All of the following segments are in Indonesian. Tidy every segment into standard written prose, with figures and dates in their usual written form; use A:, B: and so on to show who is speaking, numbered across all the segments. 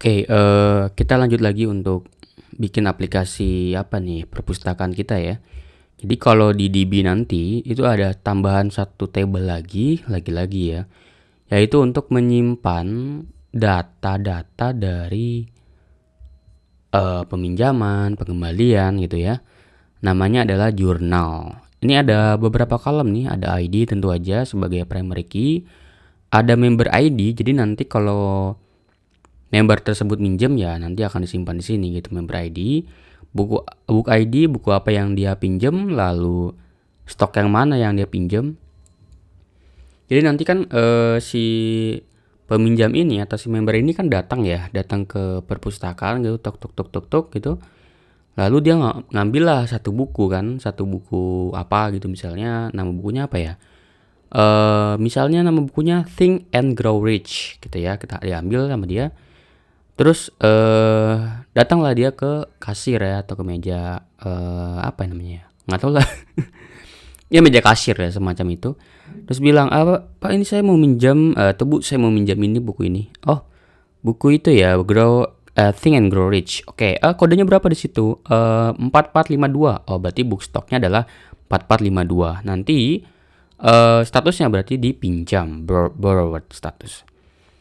A: Oke, kita lanjut lagi untuk bikin aplikasi apa nih, perpustakaan kita ya. Jadi kalau di DB nanti itu ada tambahan satu table lagi-lagi ya, yaitu untuk menyimpan data-data dari peminjaman, pengembalian gitu ya. Namanya adalah jurnal. Ini ada beberapa kolom nih, ada ID tentu aja sebagai primary key, ada member ID. Jadi nanti kalau member tersebut minjem ya nanti akan disimpan di sini gitu, member ID, book ID, buku apa yang dia pinjem, lalu stok yang mana yang dia pinjem. Jadi nanti kan si peminjam ini atau si member ini kan datang ke perpustakaan gitu, tok tok tok tok tok gitu. Lalu dia ngambil lah satu buku kan, satu buku apa gitu, misalnya nama bukunya apa ya? Misalnya nama bukunya Think and Grow Rich gitu ya, kita diambil sama dia. Terus datanglah dia ke kasir ya atau ke meja apa namanya ya? Nggak tahu lah. Ya meja kasir ya semacam itu. Terus bilang, Pak ini saya mau minjam, atau Bu saya mau minjam ini buku ini." "Oh, buku itu ya, Think and Grow Rich." Oke, kodenya berapa di situ? 4452. Oh, berarti book stocknya adalah 4452. Nanti statusnya berarti dipinjam, borrowed status.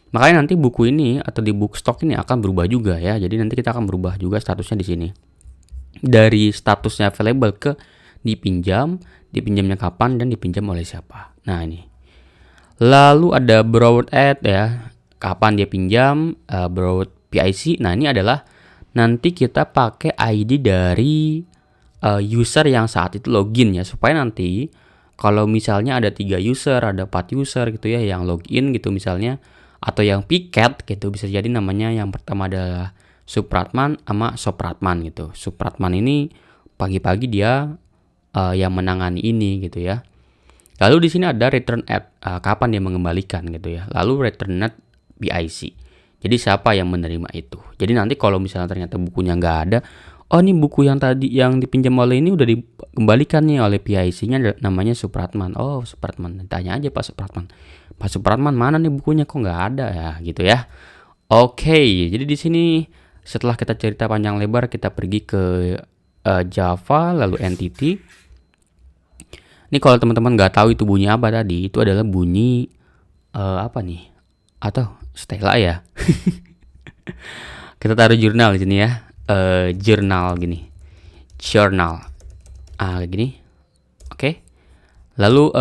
A: Makanya nanti buku ini atau di book stock ini akan berubah juga ya. Jadi nanti kita akan berubah juga statusnya di sini. Dari statusnya available ke dipinjam, dipinjamnya kapan dan dipinjam oleh siapa. Nah, ini. Lalu ada borrowed at ya. Kapan dia pinjam, borrowed PIC. Nah, ini adalah nanti kita pakai ID dari user yang saat itu login ya, supaya nanti kalau misalnya ada 3 user, ada 4 user gitu ya yang login gitu misalnya, atau yang piket gitu, bisa jadi namanya yang pertama adalah Supratman sama Sopratman gitu. Supratman ini pagi-pagi dia yang menangani ini gitu ya. Lalu di sini ada return at, kapan dia mengembalikan gitu ya. Lalu return at BIC. Jadi siapa yang menerima itu. Jadi nanti kalau misalnya ternyata bukunya nggak ada, oh ini buku yang tadi yang dipinjam oleh ini udah dikembalikan nih oleh PIC-nya, namanya Supratman. Oh Supratman, tanya aja Pak Supratman. Pak Supratman mana nih bukunya, kok nggak ada ya gitu ya. Oke, jadi di sini setelah kita cerita panjang lebar, kita pergi ke Java lalu entity. Ini kalau teman-teman nggak tahu itu bunyi apa tadi, itu adalah bunyi apa nih? Atau Stella ya. Kita taruh jurnal di sini ya. Jurnal gini. Journal. Kayak gini. Oke. Lalu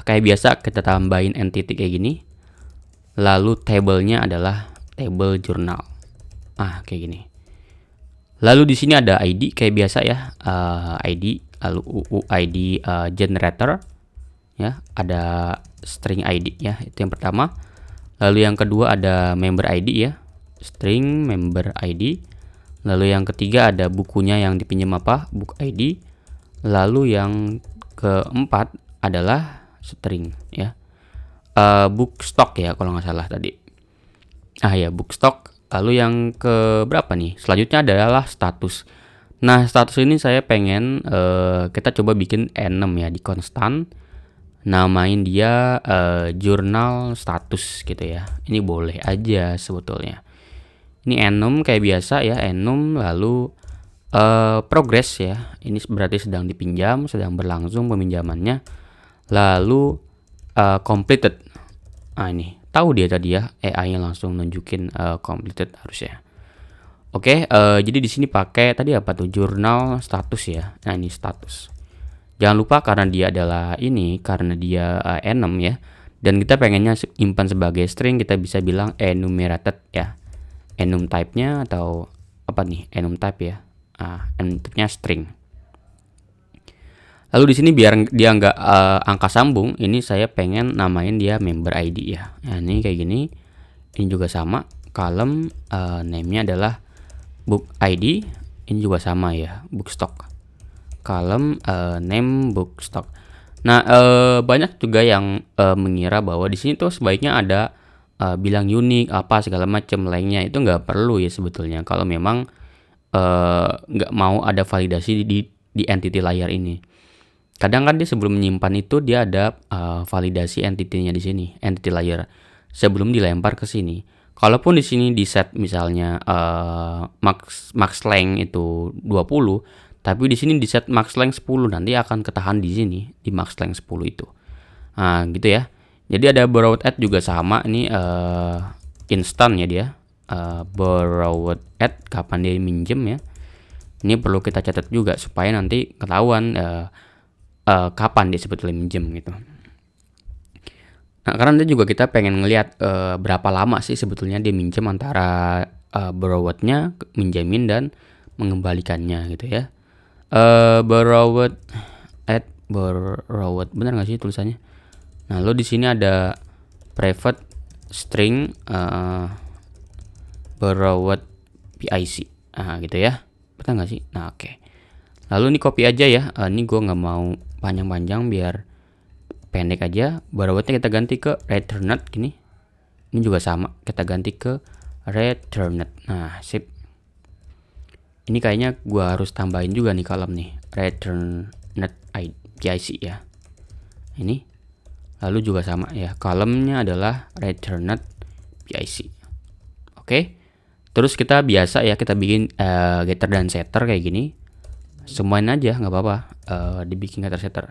A: kayak biasa kita tambahin entity kayak gini. Lalu table-nya adalah table jurnal. Kayak gini. Lalu di sini ada ID kayak biasa ya. ID, lalu UUID generator ya, ada string ID ya, itu yang pertama. Lalu yang kedua ada member ID ya, string member ID. Lalu yang ketiga ada bukunya yang dipinjam apa, book ID. Lalu yang keempat adalah string ya, book stock ya kalau nggak salah tadi. Ya book stock. Lalu yang ke berapa nih, selanjutnya adalah status. Nah status ini saya pengen kita coba bikin enum ya di konstan, namain dia jurnal status gitu ya. Ini boleh aja sebetulnya. Ini enum kayak biasa ya, enum. Lalu progress ya, ini berarti sedang dipinjam, sedang berlangsung peminjamannya. Lalu completed. Ini tahu dia tadi ya, AI-nya langsung nunjukin completed harusnya. Oke, jadi di sini pakai tadi apa tuh, jurnal status ya. Nah ini status. Jangan lupa karena dia adalah ini, karena dia enum ya, dan kita pengennya simpan sebagai string, kita bisa bilang enumerated ya. Enum type-nya atau apa nih, enum type ya. Enum type-nya string. Lalu di sini biar dia nggak angka sambung, ini saya pengen namain dia member ID ya. Nah ini kayak gini. Ini juga sama, column name-nya adalah book ID. Ini juga sama ya, book stock. Column name book stock. Nah banyak juga yang mengira bahwa di sini tuh sebaiknya ada bilang unik apa segala macam lainnya. Itu nggak perlu ya sebetulnya kalau memang nggak mau ada validasi di entity layer ini. Kadang kan dia sebelum menyimpan itu dia ada validasi entity-nya di sini, entity layer, sebelum dilempar ke sini. Kalaupun di sini di set misalnya max length itu 20, tapi di sini di set max length 10, nanti akan ketahan di sini di max length 10 itu. Nah, gitu ya. Jadi ada borrowed at juga sama, ini instan ya dia. Borrowed at kapan dia minjem ya. Ini perlu kita catat juga supaya nanti ketahuan kapan dia sebetulnya minjem gitu. Nah, karena nanti juga kita pengen ngelihat berapa lama sih sebetulnya dia minjem antara borrowed-nya, minjamin dan mengembalikannya gitu ya. Borrowed at borrowed, benar nggak sih tulisannya? Nah, lalu di sini ada private string borrowed PIC, gitu ya, betul nggak sih? Nah, oke. Lalu ini copy aja ya. Ini gue nggak mau panjang-panjang, biar pendek aja. Borrowed-nya kita ganti ke returned gini. Ini juga sama, kita ganti ke returned. Nah, sip. Ini kayaknya gua harus tambahin juga nih kolom nih, returned PIC ya. Ini. Lalu juga sama ya, kolomnya adalah returned PIC. Oke. Terus kita biasa ya, kita bikin getter dan setter kayak gini. Semuanya aja nggak apa-apa, dibikin getter setter.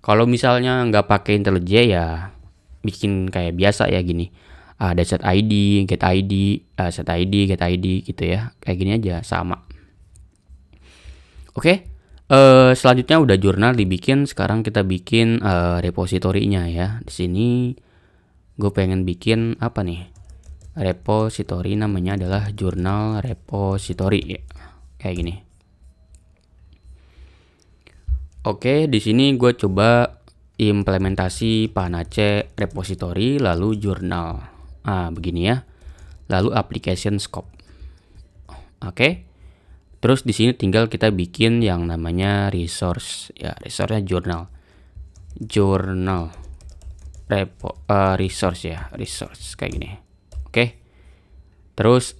A: Kalau misalnya nggak pakai IntelliJ ya bikin kayak biasa ya gini. Ada set ID, get ID, set ID, get ID gitu ya. Kayak gini aja sama. Oke. Selanjutnya udah jurnal dibikin, sekarang kita bikin repositorinya ya. Di sini gue pengen bikin apa nih? Repository, namanya adalah jurnal repository ya. Kayak gini. Oke, di sini gue coba implementasi Panace repository lalu jurnal. Begini ya. Lalu application scope. Oke. Terus di sini tinggal kita bikin yang namanya resource ya, resource-nya jurnal. Jurnal resource ya, resource kayak gini. Oke. Terus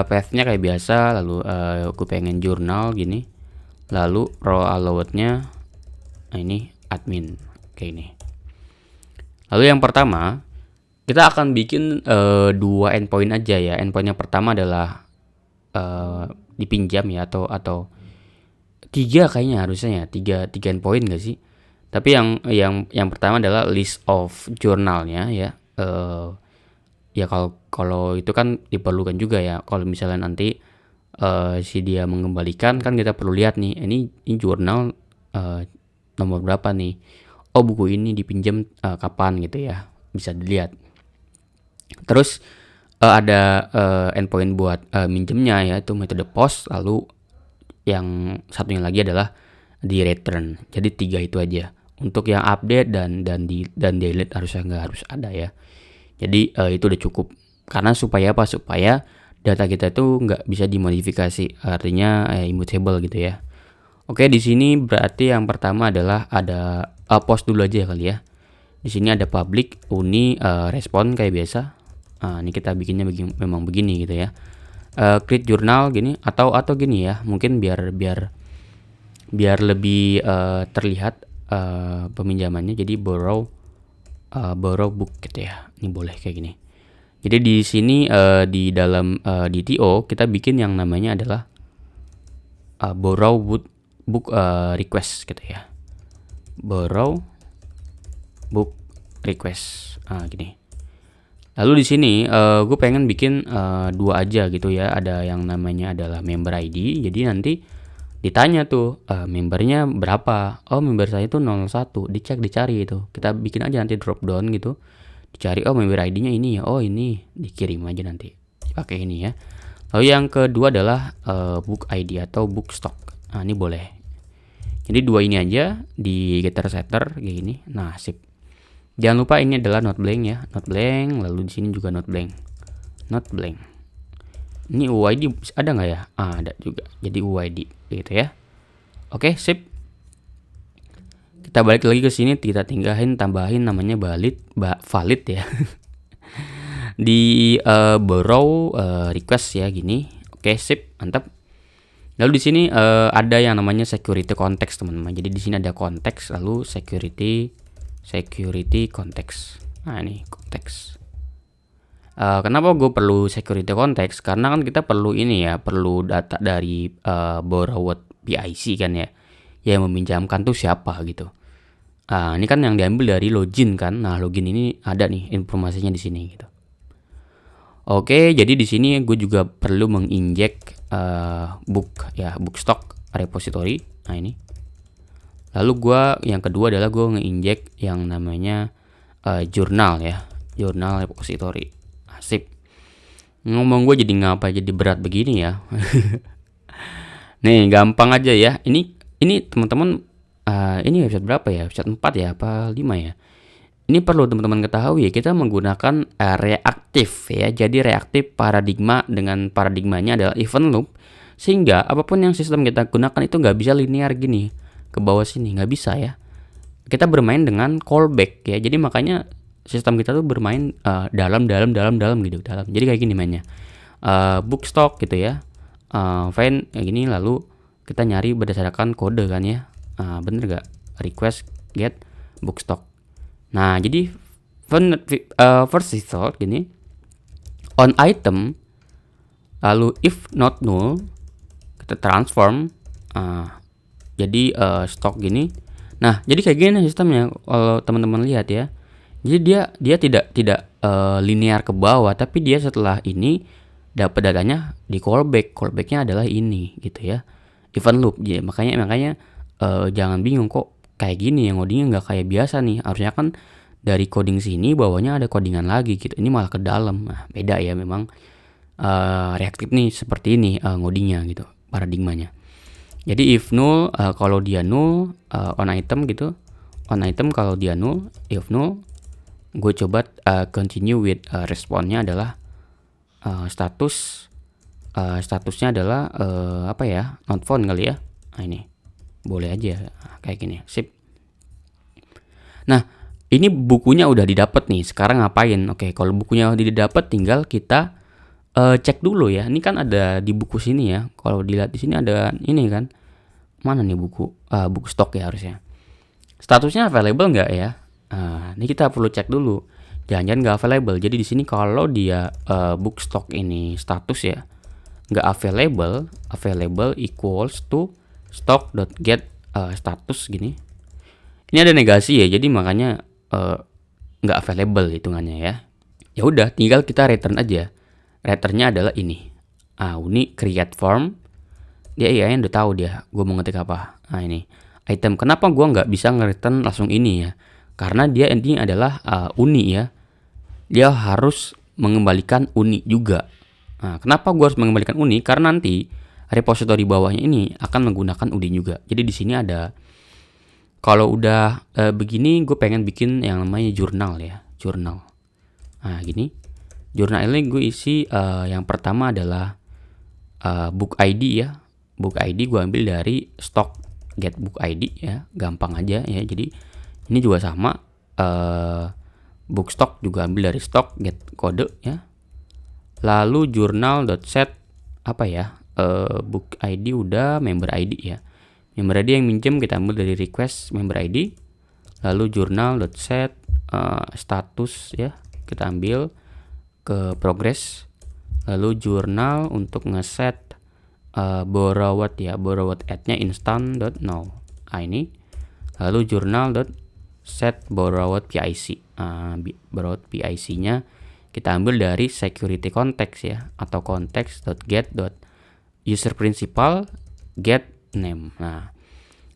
A: path-nya kayak biasa, lalu gue pengen jurnal gini. Lalu row allowed-nya ini admin kayak ini. Lalu yang pertama kita akan bikin 2 endpoint aja ya. Endpoint yang pertama adalah dipinjam ya, atau 3 kayaknya harusnya ya, 3 endpoint enggak sih? Tapi yang pertama adalah list of jurnalnya ya. Ya kalau itu kan diperlukan juga ya. Kalau misalnya nanti si dia mengembalikan, kan kita perlu lihat nih, ini jurnal nomor berapa nih. Oh, buku ini dipinjam kapan gitu ya, bisa dilihat. Terus ada endpoint buat minjemnya ya, itu metode post. Lalu yang satunya lagi adalah di return. Jadi 3 itu aja. Untuk yang update dan delete harusnya nggak harus ada ya. Jadi itu udah cukup. Karena supaya apa? Supaya data kita itu nggak bisa dimodifikasi, artinya immutable gitu ya. Oke, di sini berarti yang pertama adalah ada post dulu aja kali ya. Di sini ada public uni respon kayak biasa. Ini kita bikinnya memang begini gitu ya. Create jurnal gini atau gini ya. Mungkin biar lebih terlihat peminjamannya. Jadi borrow book gitu ya. Ini boleh kayak gini. Jadi di sini di dalam DTO kita bikin yang namanya adalah borrow book request gitu ya. Borrow book request. Gini. Lalu di sini gue pengen bikin 2 aja gitu ya. Ada yang namanya adalah member ID. Jadi nanti ditanya tuh membernya berapa. Oh, member saya itu 01. Dicari itu. Kita bikin aja nanti drop down gitu. Dicari, oh member ID-nya ini ya. Oh, ini dikirim aja nanti. Dipakai ini ya. Lalu yang kedua adalah book ID atau book stock. Ini boleh. Jadi 2 ini aja di getter setter kayak gini. Nah, sip. Jangan lupa ini adalah not blank ya, not blank. Lalu di sini juga not blank, not blank. Ini UID ada nggak ya? Ada juga. Jadi UID gitu ya. Oke, sip. Kita balik lagi ke sini, kita tambahin namanya valid ya. Di borrow request ya gini. Oke, sip, mantap. Lalu di sini ada yang namanya security context teman-teman. Jadi di sini ada konteks, lalu security context. Nah, ini konteks. Kenapa gue perlu security context? Karena kan kita perlu ini ya, perlu data dari borrowed PIC kan ya, yang meminjamkan tuh siapa gitu. Ini kan yang diambil dari login kan. Nah, login ini ada nih informasinya di sini gitu. Oke, jadi di sini gue juga perlu menginjek book stock repository. Nah, ini. Lalu gue yang kedua adalah gue ngeinjek yang namanya jurnal ya, jurnal repository. Asik. Ngomong gue jadi berat begini ya. Nih, gampang aja ya. Ini teman-teman, ini website berapa ya? Website 4 ya apa 5 ya? Ini perlu teman-teman ketahui, kita menggunakan reaktif ya. Jadi reaktif paradigma dengan paradigmanya adalah event loop, sehingga apapun yang sistem kita gunakan itu nggak bisa linear gini ke bawah sini, nggak bisa ya. Kita bermain dengan callback ya. Jadi makanya sistem kita tuh bermain dalam gitu, dalam. Jadi kayak gini mainnya. Book stock gitu ya. Find kayak gini, lalu kita nyari berdasarkan kode kan ya. Bener gak? Request get book stock. Nah, jadi first result gini. On item, lalu if not null, kita transform. Jadi stock gini. Nah, jadi kayak gini sistemnya kalau teman-teman lihat ya. Jadi dia tidak linear ke bawah, tapi dia setelah ini dapat datanya di callback. Callbacknya adalah ini gitu ya. Event loop. Ya, makanya jangan bingung kok kayak gini yang codingnya nggak kayak biasa nih. Harusnya kan dari coding sini bawahnya ada codingan lagi gitu. Ini malah ke dalam. Nah, beda ya memang reaktif nih seperti ini ngodingnya gitu, paradigmanya. Jadi if null kalau dia null, on item gitu. On item kalau dia null, if null, gue coba continue with responnya adalah statusnya adalah apa ya, not found kali ya. Nah, ini boleh aja kayak gini, sip. Nah, ini bukunya udah didapat nih. Sekarang ngapain? Oke, kalau bukunya udah didapat, tinggal kita cek dulu ya. Ini kan ada di buku sini ya. Kalau dilihat di sini ada ini kan. Mana nih buku stok ya harusnya. Statusnya available nggak ya? Ini kita perlu cek dulu. Jangan-jangan nggak available. Jadi di sini kalau dia book stock ini status ya nggak available equals to stock.get status gini. Ini ada negasi ya. Jadi makanya nggak available hitungannya ya. Ya udah, tinggal kita return aja. Returnnya adalah ini. Ini create form. Dia yang udah tahu dia gue mau ngetik apa. Nah, ini item. Kenapa gue nggak bisa nge-return langsung ini ya? Karena dia ini adalah uni ya. Dia harus mengembalikan uni juga. Nah, kenapa gue harus mengembalikan uni? Karena nanti repository bawahnya ini akan menggunakan uni juga. Jadi di sini ada, kalau udah begini, gue pengen bikin yang namanya jurnal ya, jurnal. Nah, gini. Jurnal ini gue isi yang pertama adalah book ID ya. Book ID gue ambil dari stock get book ID ya, gampang aja ya. Jadi ini juga sama, book stock juga ambil dari stock get kode ya. Lalu journal.set apa ya, book ID udah, member ID ya. Member ID yang minjem kita ambil dari request member ID. Lalu journal.set status ya, kita ambil ke progress. Lalu journal untuk ngeset borrowed ya, borrowed add-nya instant.now. Ini lalu journal.set borrowed PIC. Borrowed PIC-nya kita ambil dari security context ya, atau context.get.user principal get name. Nah,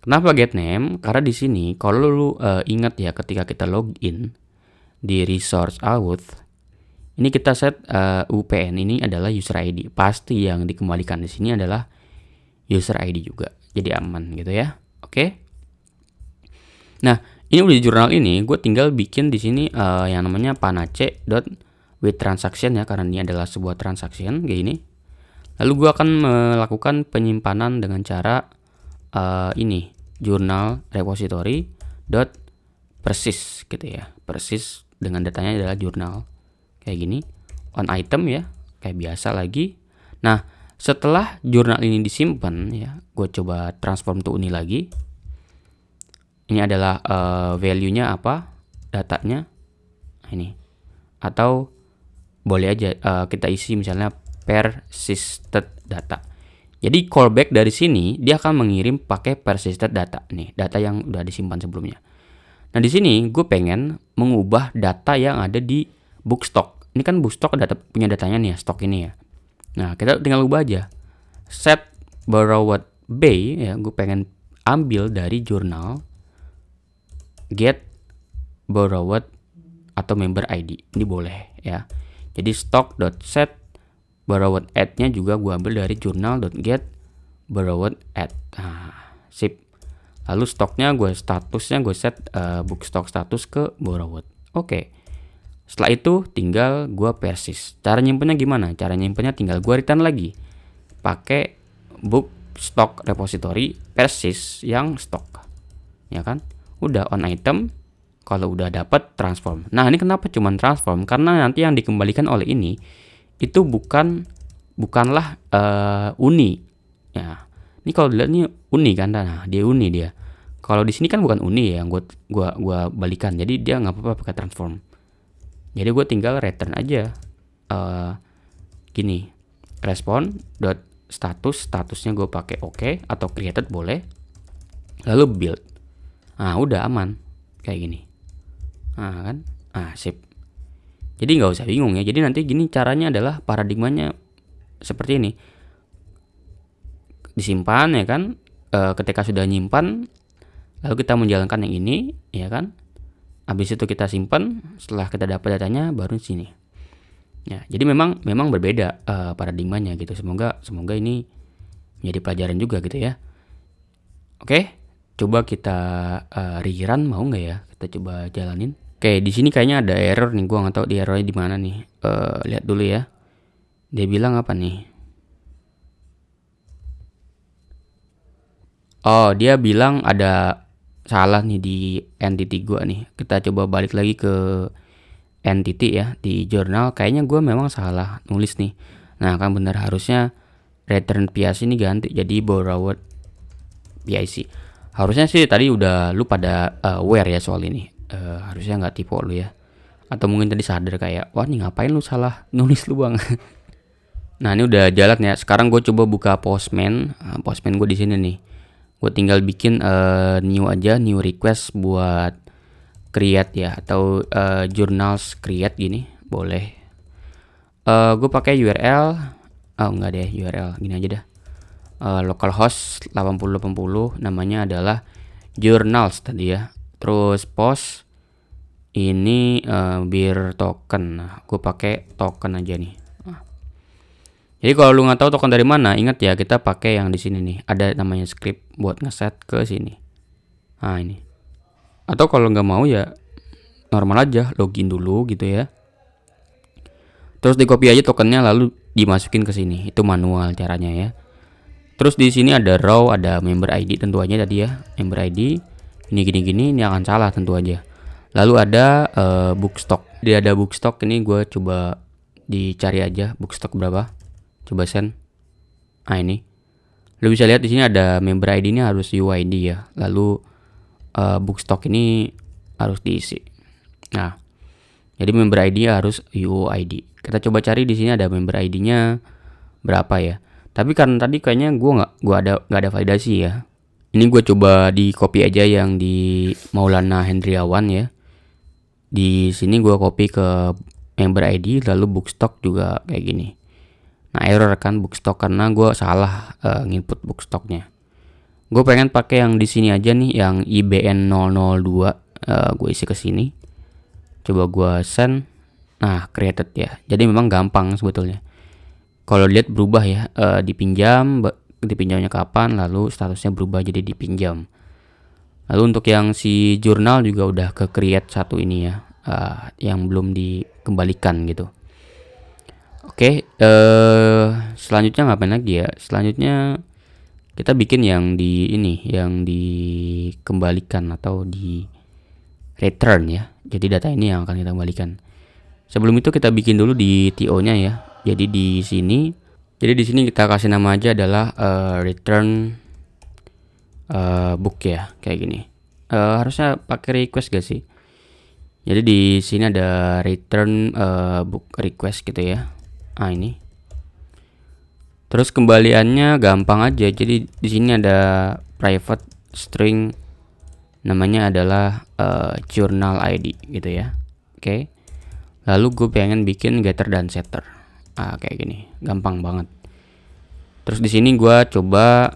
A: kenapa get name? Karena di sini kalau lu ingat ya, ketika kita login di resource auth, ini kita set UPN ini adalah user ID. Pasti yang dikembalikan di sini adalah user ID juga. Jadi aman gitu ya. Oke. Nah, ini udah di jurnal ini, gue tinggal bikin di sini yang namanya panace.with transaction ya, karena ini adalah sebuah transaction kayak ini. Lalu gue akan melakukan penyimpanan dengan cara ini journal repository dot persis gitu ya. Persis dengan datanya adalah jurnal. Kayak gini, on item ya, kayak biasa lagi. Nah, setelah jurnal ini disimpan ya, gue coba transform to uni lagi. Ini adalah value-nya apa, datanya. Ini. Atau boleh aja kita isi misalnya persisted data. Jadi callback dari sini dia akan mengirim pakai persisted data nih, data yang udah disimpan sebelumnya. Nah di sini gue pengen mengubah data yang ada di book stock. Ini kan book stock data punya datanya nih ya, stok ini ya. Nah kita tinggal ubah aja. Set borrowed by ya, gue pengen ambil dari jurnal get borrowed atau member ID. Ini boleh ya. Jadi stock.set borrowed at-nya juga gue ambil dari jurnal.get borrowed at. Nah, sip. Lalu stoknya statusnya gue set book stock status ke borrowed. Oke. Setelah itu tinggal gue persis. Cara nyimpennya gimana? Cara nyimpennya tinggal gue return lagi. Pakai book stock repository persis yang stok. Ya kan? Udah on item. Kalau udah dapat transform. Nah, ini kenapa cuman transform? Karena nanti yang dikembalikan oleh ini itu bukanlah uni. Ya. Ini kalau dilihat nih uni kan, nah dia uni dia. Kalau di sini kan bukan uni ya yang gua balikan. Jadi dia nggak apa-apa pakai transform. Jadi gue tinggal return aja gini. Respond dot statusnya gue pakai oke atau created boleh. Lalu build. Nah, udah aman kayak gini. Nah, kan? Sip. Jadi nggak usah bingung ya. Jadi nanti gini caranya adalah paradigmanya seperti ini. Disimpan ya kan. Ketika sudah nyimpan, lalu kita menjalankan yang ini, ya kan. Habis itu kita simpan. Setelah kita dapat datanya, baru sini. Ya, jadi memang berbeda paradigmanya gitu. Semoga ini menjadi pelajaran juga gitu ya. Oke, coba kita rerun mau nggak ya? Kita coba jalanin. Oke, di sini kayaknya ada error nih. Gua nggak tahu di errornya di mana nih. Lihat dulu ya. Dia bilang apa nih? Oh, dia bilang ada salah nih di entity gua nih. Kita coba balik lagi ke entity ya di jurnal. Kayaknya gua memang salah nulis nih. Nah, kan benar harusnya return PIC ini ganti jadi borrowed PIC. Harusnya sih tadi udah lu pada aware ya soal ini. Harusnya nggak tipe lu ya. Atau mungkin tadi sadar kayak, wah nih ngapain lu salah nulis lu bang. Nah ini udah jalan ya. Sekarang gue coba buka Postman. Postman gue di sini nih. Gue tinggal bikin new aja, new request buat create ya atau journals create gini, boleh. Gue pakai URL. Oh enggak deh URL, gini aja dah. Localhost 8080 namanya adalah journals tadi ya. Terus post ini bir token. Nah, gue pakai token aja nih. Jadi kalau lu nggak tahu token dari mana, ingat ya kita pakai yang di sini nih. Ada namanya script buat ngeset ke sini. Nah ini. Atau kalau nggak mau ya normal aja, login dulu gitu ya. Terus di copy aja tokennya lalu dimasukin ke sini. Itu manual caranya ya. Terus di sini ada row, ada member ID tentu aja tadi ya. Member ID gini ini akan salah tentu aja. Lalu ada book stock. Dia ada book stock ini gue coba dicari aja book stock berapa. Coba send. Nah ini. Lu bisa lihat di sini ada member ID ini harus UID ya. Lalu book stock ini harus diisi. Nah, jadi member ID harus UID. Kita coba cari di sini ada member ID-nya berapa ya. Tapi karena tadi kayaknya nggak ada validasi ya. Ini gue coba di copy aja yang di Maulana Hendriawan ya. Di sini gue copy ke member ID lalu bookstock juga kayak gini. Nah error kan bookstock karena gue salah nginput bookstocknya. Gue pengen pakai yang di sini aja nih yang IBN 002. Gue isi ke sini. Coba gue send. Nah created ya. Jadi memang gampang sebetulnya. Kalau lihat berubah ya dipinjamnya kapan, lalu statusnya berubah jadi dipinjam. Lalu untuk yang si jurnal juga udah ke create satu ini ya, yang belum dikembalikan gitu. Oke, selanjutnya ngapain lagi ya? Selanjutnya kita bikin yang di ini, yang dikembalikan atau di return ya. Jadi data ini yang akan kita kembalikan. Sebelum itu kita bikin dulu di TO-nya ya. Jadi di sini kita kasih nama aja adalah return book ya, kayak gini. Harusnya pakai request gak sih? Jadi di sini ada return book request gitu ya. Ini. Terus kembaliannya gampang aja. Jadi di sini ada private string, namanya adalah journal ID gitu ya. Oke. Lalu gue pengen bikin getter dan setter. Kayak gini, gampang banget. Terus di sini gue coba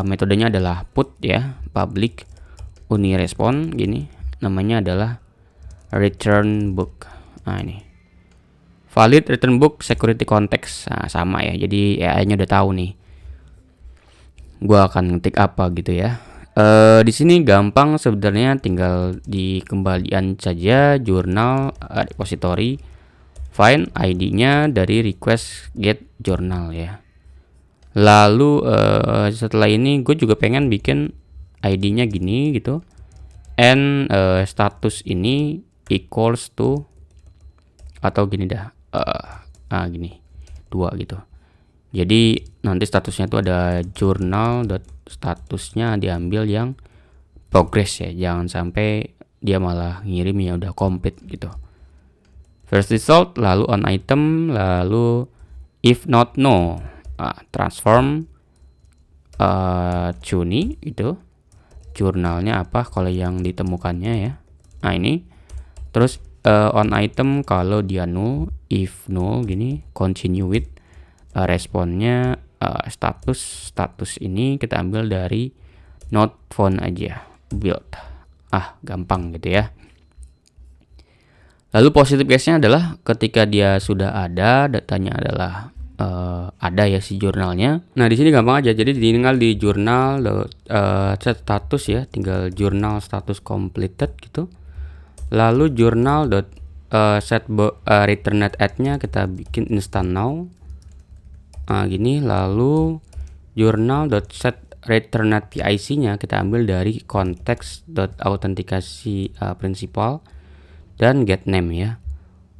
A: metodenya adalah put ya, public unirespon gini. Namanya adalah return book. Ini. Valid return book security context. Sama ya. Jadi AI-nya udah tahu nih. Gua akan ngetik apa gitu ya. Di sini gampang sebenarnya, tinggal di kembalian saja journal repository, find ID-nya dari request get journal ya. Lalu setelah ini gue juga pengen bikin ID-nya gini gitu. And status ini equals to, atau gini dah. Gini. 2 gitu. Jadi nanti statusnya itu ada journal statusnya diambil yang progress ya, jangan sampai dia malah ngirim ya udah complete gitu. First result, lalu on item, lalu if not no, transform Juni itu jurnalnya apa kalau yang ditemukannya ya. Ini terus on item kalau dia null, if null gini, continue with responnya status ini kita ambil dari not found aja, build. Gampang gitu ya. Lalu positive case-nya adalah ketika dia sudah ada, datanya adalah ada ya si jurnalnya. Nah di sini gampang aja, jadi tinggal di jurnal set status ya, tinggal jurnal status completed gitu. Lalu jurnal set return add-nya kita bikin instant now. Gini, lalu journal.set return PIC-nya kita ambil dari context.autentikasi principal dan get name ya.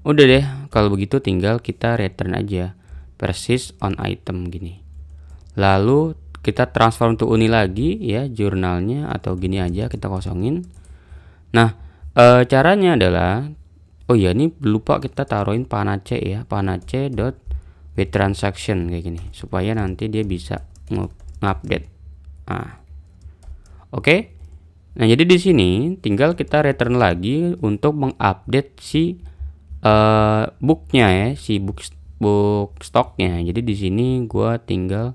A: Udah deh, kalau begitu tinggal kita return aja persist on item gini. Lalu kita transform to uni lagi ya jurnalnya, atau gini aja kita kosongin. Nah, caranya adalah ini lupa kita taruhin panace ya, panace dot with transaction kayak gini supaya nanti dia bisa ngupdate. Oke. Nah, jadi di sini tinggal kita return lagi untuk mengupdate si booknya ya, si book stocknya. Jadi di sini gua tinggal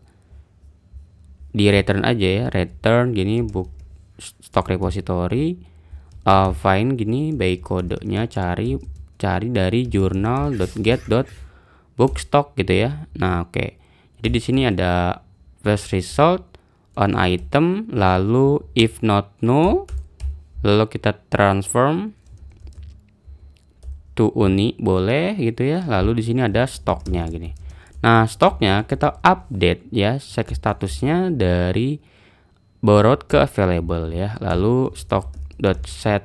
A: di return aja ya, return gini book stock repository, find gini by kodenya cari dari journal.get.book stock gitu ya. Nah, oke. Jadi di sini ada first result on item, lalu if not no, lalu kita transform to uni boleh gitu ya. Lalu di sini ada stoknya gini. Nah, stoknya kita update ya statusnya dari borrowed ke available ya. Lalu stock.set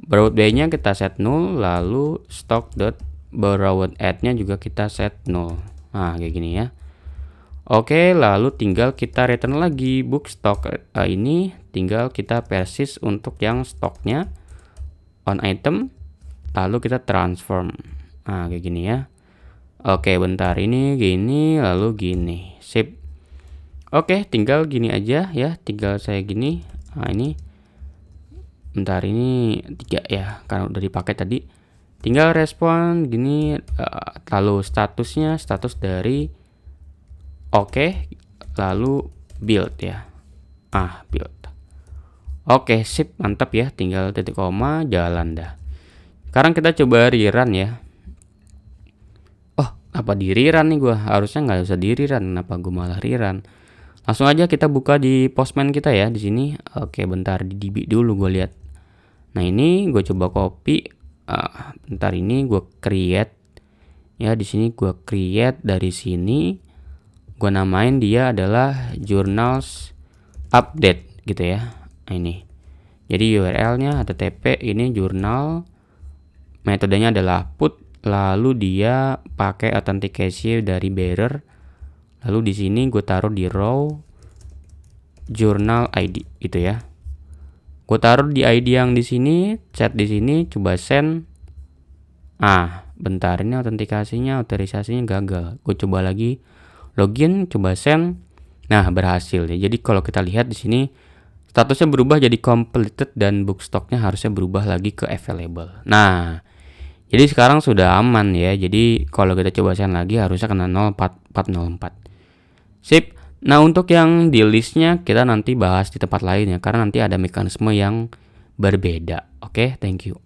A: borrowed by-nya kita set null, lalu stock.borrowed add-nya juga kita set null. Nah, kayak gini ya. Oke, lalu tinggal kita return lagi book stock ini, tinggal kita persist untuk yang stoknya on item, lalu kita transform. Nah, kayak gini ya. Oke, bentar, ini gini, lalu gini. Sip. Oke, tinggal gini aja ya, tinggal saya gini. Nah, ini bentar, ini 3 ya, karena udah dipakai tadi. Tinggal respon gini, lalu statusnya status dari oke, lalu build ya. Build. Oke, sip, mantap ya, tinggal titik koma, jalan dah. Sekarang kita coba rerun ya. Apa di rerun nih gua? Harusnya nggak usah di rerun, kenapa gua malah rerun? Langsung aja kita buka di Postman kita ya di sini. Oke, bentar di DB dulu gua lihat. Nah, ini gue coba copy. Bentar, ini gue create ya, di sini gue create, dari sini gue namain dia adalah journals update gitu ya. Nah, ini jadi URL-nya http ini jurnal, metodenya adalah put, lalu dia pakai authentication dari bearer. Lalu di sini gue taruh di row journal ID gitu ya. Gue taruh di ID yang di sini, chat di sini, coba send. Bentar, ini autentikasinya, otorisasinya gagal. Gue coba lagi login, coba send. Nah, berhasil ya. Jadi kalau kita lihat di sini statusnya berubah jadi completed dan book stocknya harusnya berubah lagi ke available. Nah, jadi sekarang sudah aman ya. Jadi kalau kita coba send lagi harusnya kena 04404. Sip. Nah, untuk yang di listnya kita nanti bahas di tempat lain ya, karena nanti ada mekanisme yang berbeda. Oke, thank you.